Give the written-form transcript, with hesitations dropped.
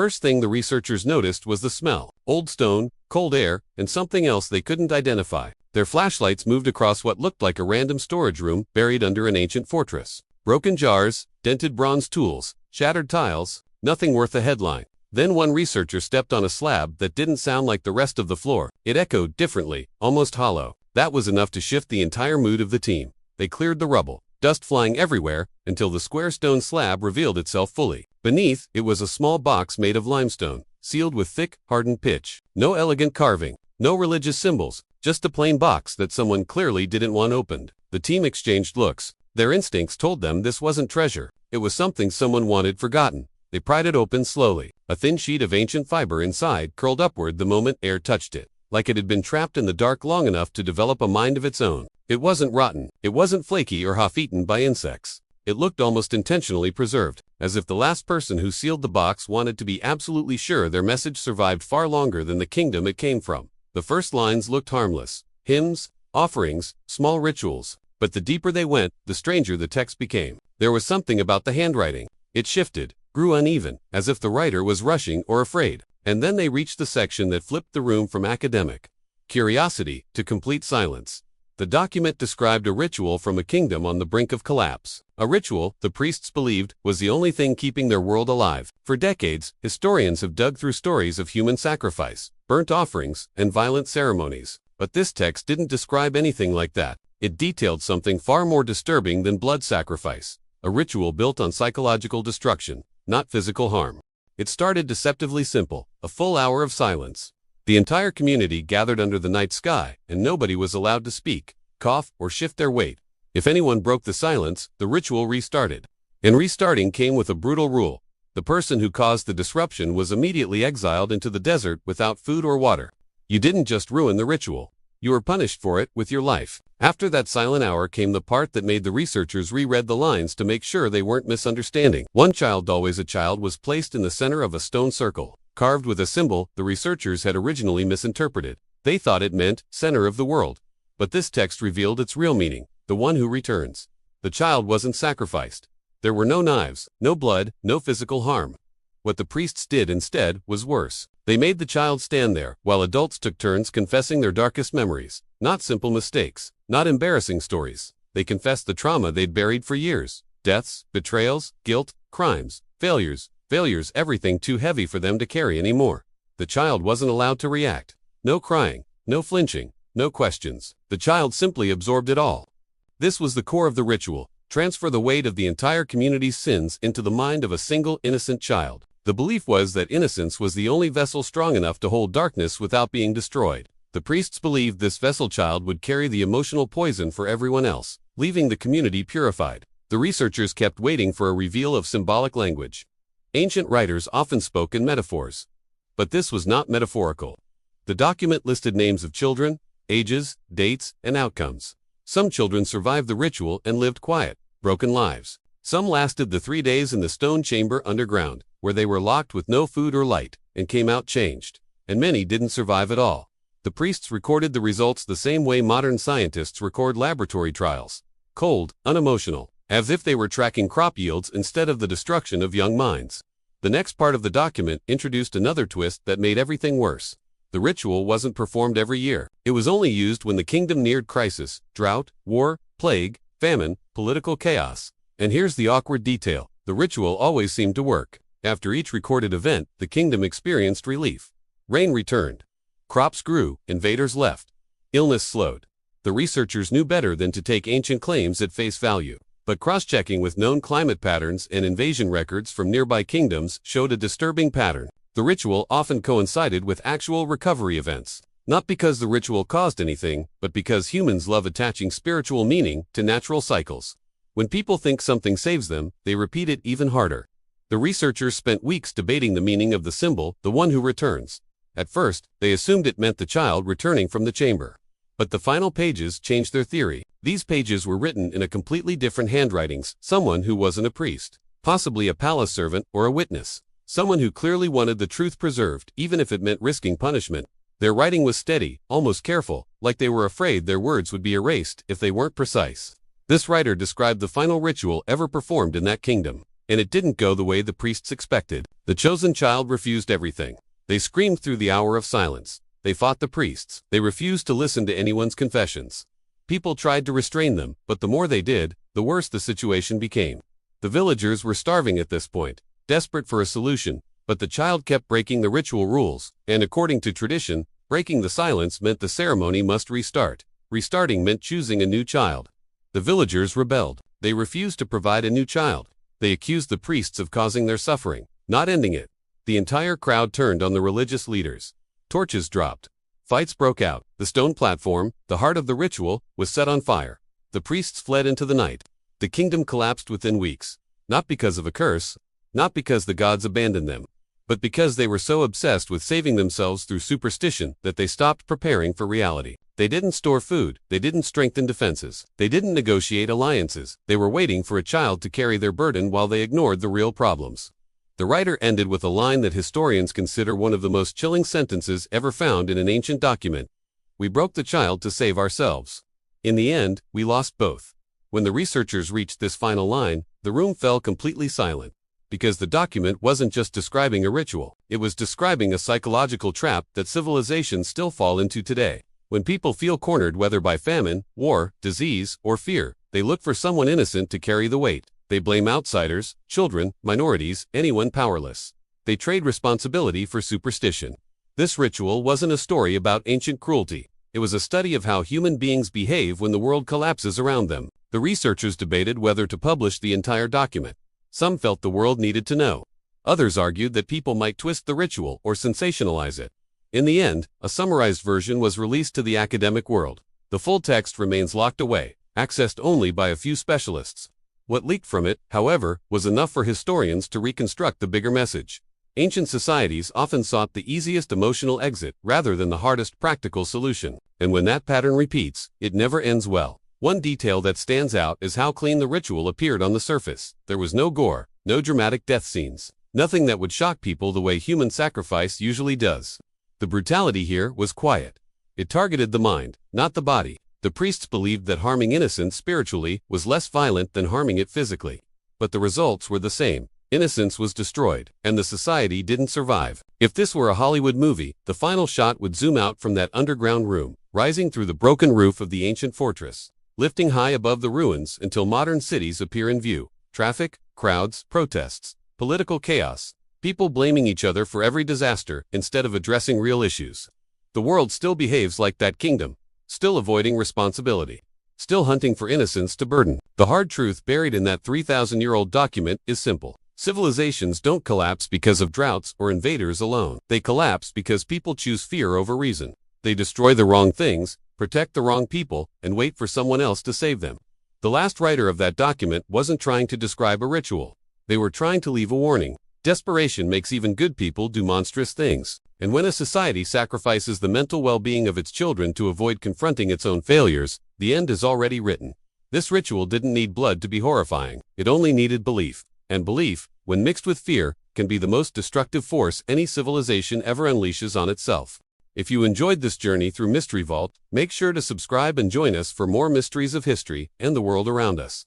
first thing the researchers noticed was the smell: old stone, cold air, and something else they couldn't identify. Their flashlights moved across what looked like a random storage room buried under an ancient fortress. Broken jars, dented bronze tools, shattered tiles, nothing worth a headline. Then one researcher stepped on a slab that didn't sound like the rest of the floor. It echoed differently, almost hollow. That was enough to shift the entire mood of the team. They cleared the rubble, dust flying everywhere, until the square stone slab revealed itself fully. Beneath, it was a small box made of limestone, sealed with thick, hardened pitch. No elegant carving, no religious symbols, just a plain box that someone clearly didn't want opened. The team exchanged looks. Their instincts told them this wasn't treasure. It was something someone wanted forgotten. They pried it open slowly. A thin sheet of ancient fiber inside curled upward the moment air touched it, like it had been trapped in the dark long enough to develop a mind of its own. It wasn't rotten. It wasn't flaky or half-eaten by insects. It looked almost intentionally preserved, as if the last person who sealed the box wanted to be absolutely sure their message survived far longer than the kingdom it came from. The first lines looked harmless: hymns, offerings, small rituals. But the deeper they went, the stranger the text became. There was something about the handwriting. It shifted, grew uneven, as if the writer was rushing or afraid. And then they reached the section that flipped the room from academic curiosity to complete silence. The document described a ritual from a kingdom on the brink of collapse. A ritual, the priests believed, was the only thing keeping their world alive. For decades, historians have dug through stories of human sacrifice, burnt offerings, and violent ceremonies. But this text didn't describe anything like that. It detailed something far more disturbing than blood sacrifice: a ritual built on psychological destruction, not physical harm. It started deceptively simple: a full hour of silence. The entire community gathered under the night sky, and nobody was allowed to speak, cough, or shift their weight. If anyone broke the silence, the ritual restarted. And restarting came with a brutal rule: the person who caused the disruption was immediately exiled into the desert without food or water. You didn't just ruin the ritual, you were punished for it with your life. After that silent hour came the part that made the researchers reread the lines to make sure they weren't misunderstanding. One child, always a child, was placed in the center of a stone circle, carved with a symbol the researchers had originally misinterpreted. They thought it meant center of the world. But this text revealed its real meaning: the one who returns. The child wasn't sacrificed. There were no knives, no blood, no physical harm. What the priests did instead was worse. They made the child stand there, while adults took turns confessing their darkest memories. Not simple mistakes, not embarrassing stories. They confessed the trauma they'd buried for years: deaths, betrayals, guilt, crimes, failures, everything too heavy for them to carry anymore. The child wasn't allowed to react. No crying, no flinching, no questions. The child simply absorbed it all. This was the core of the ritual: transfer the weight of the entire community's sins into the mind of a single innocent child. The belief was that innocence was the only vessel strong enough to hold darkness without being destroyed. The priests believed this vessel child would carry the emotional poison for everyone else, leaving the community purified. The researchers kept waiting for a reveal of symbolic language. Ancient writers often spoke in metaphors. But this was not metaphorical. The document listed names of children, ages, dates, and outcomes. Some children survived the ritual and lived quiet, broken lives. Some lasted the 3 days in the stone chamber underground, where they were locked with no food or light, and came out changed. And many didn't survive at all. The priests recorded the results the same way modern scientists record laboratory trials: cold, unemotional, as if they were tracking crop yields instead of the destruction of young minds. The next part of the document introduced another twist that made everything worse. The ritual wasn't performed every year. It was only used when the kingdom neared crisis: drought, war, plague, famine, political chaos. And here's the awkward detail: the ritual always seemed to work. After each recorded event, the kingdom experienced relief. Rain returned. Crops grew, invaders left. Illness slowed. The researchers knew better than to take ancient claims at face value. But cross-checking with known climate patterns and invasion records from nearby kingdoms showed a disturbing pattern. The ritual often coincided with actual recovery events. Not because the ritual caused anything, but because humans love attaching spiritual meaning to natural cycles. When people think something saves them, they repeat it even harder. The researchers spent weeks debating the meaning of the symbol, the one who returns. At first, they assumed it meant the child returning from the chamber. But the final pages changed their theory. These pages were written in a completely different handwritings: someone who wasn't a priest, possibly a palace servant or a witness, someone who clearly wanted the truth preserved, even if it meant risking punishment. Their writing was steady, almost careful, like they were afraid their words would be erased if they weren't precise. This writer described the final ritual ever performed in that kingdom, and it didn't go the way the priests expected. The chosen child refused everything. They screamed through the hour of silence. They fought the priests. They refused to listen to anyone's confessions. People tried to restrain them, but the more they did, the worse the situation became. The villagers were starving at this point, desperate for a solution, but the child kept breaking the ritual rules, and according to tradition, breaking the silence meant the ceremony must restart. Restarting meant choosing a new child. The villagers rebelled. They refused to provide a new child. They accused the priests of causing their suffering, not ending it. The entire crowd turned on the religious leaders. Torches dropped. Fights broke out. The stone platform, the heart of the ritual, was set on fire. The priests fled into the night. The kingdom collapsed within weeks. Not because of a curse, not because the gods abandoned them, but because they were so obsessed with saving themselves through superstition that they stopped preparing for reality. They didn't store food, they didn't strengthen defenses, they didn't negotiate alliances, they were waiting for a child to carry their burden while they ignored the real problems. The writer ended with a line that historians consider one of the most chilling sentences ever found in an ancient document. We broke the child to save ourselves. In the end, we lost both. When the researchers reached this final line, the room fell completely silent. Because the document wasn't just describing a ritual, it was describing a psychological trap that civilizations still fall into today. When people feel cornered, whether by famine, war, disease, or fear, they look for someone innocent to carry the weight. They blame outsiders, children, minorities, anyone powerless. They trade responsibility for superstition. This ritual wasn't a story about ancient cruelty. It was a study of how human beings behave when the world collapses around them. The researchers debated whether to publish the entire document. Some felt the world needed to know. Others argued that people might twist the ritual or sensationalize it. In the end, a summarized version was released to the academic world. The full text remains locked away, accessed only by a few specialists. What leaked from it, however, was enough for historians to reconstruct the bigger message. Ancient societies often sought the easiest emotional exit rather than the hardest practical solution. And when that pattern repeats, it never ends well. One detail that stands out is how clean the ritual appeared on the surface. There was no gore, no dramatic death scenes, nothing that would shock people the way human sacrifice usually does. The brutality here was quiet. It targeted the mind, not the body. The priests believed that harming innocence spiritually was less violent than harming it physically. But the results were the same. Innocence was destroyed, and the society didn't survive. If this were a Hollywood movie, the final shot would zoom out from that underground room, rising through the broken roof of the ancient fortress, lifting high above the ruins until modern cities appear in view. Traffic, crowds, protests, political chaos, people blaming each other for every disaster instead of addressing real issues. The world still behaves like that kingdom, still avoiding responsibility, still hunting for innocence to burden. The hard truth buried in that 3,000-year-old document is simple. Civilizations don't collapse because of droughts or invaders alone. They collapse because people choose fear over reason. They destroy the wrong things, protect the wrong people, and wait for someone else to save them. The last writer of that document wasn't trying to describe a ritual. They were trying to leave a warning. Desperation makes even good people do monstrous things. And when a society sacrifices the mental well-being of its children to avoid confronting its own failures, the end is already written. This ritual didn't need blood to be horrifying. It only needed belief. And belief, when mixed with fear, can be the most destructive force any civilization ever unleashes on itself. If you enjoyed this journey through Mystery Vault, make sure to subscribe and join us for more mysteries of history and the world around us.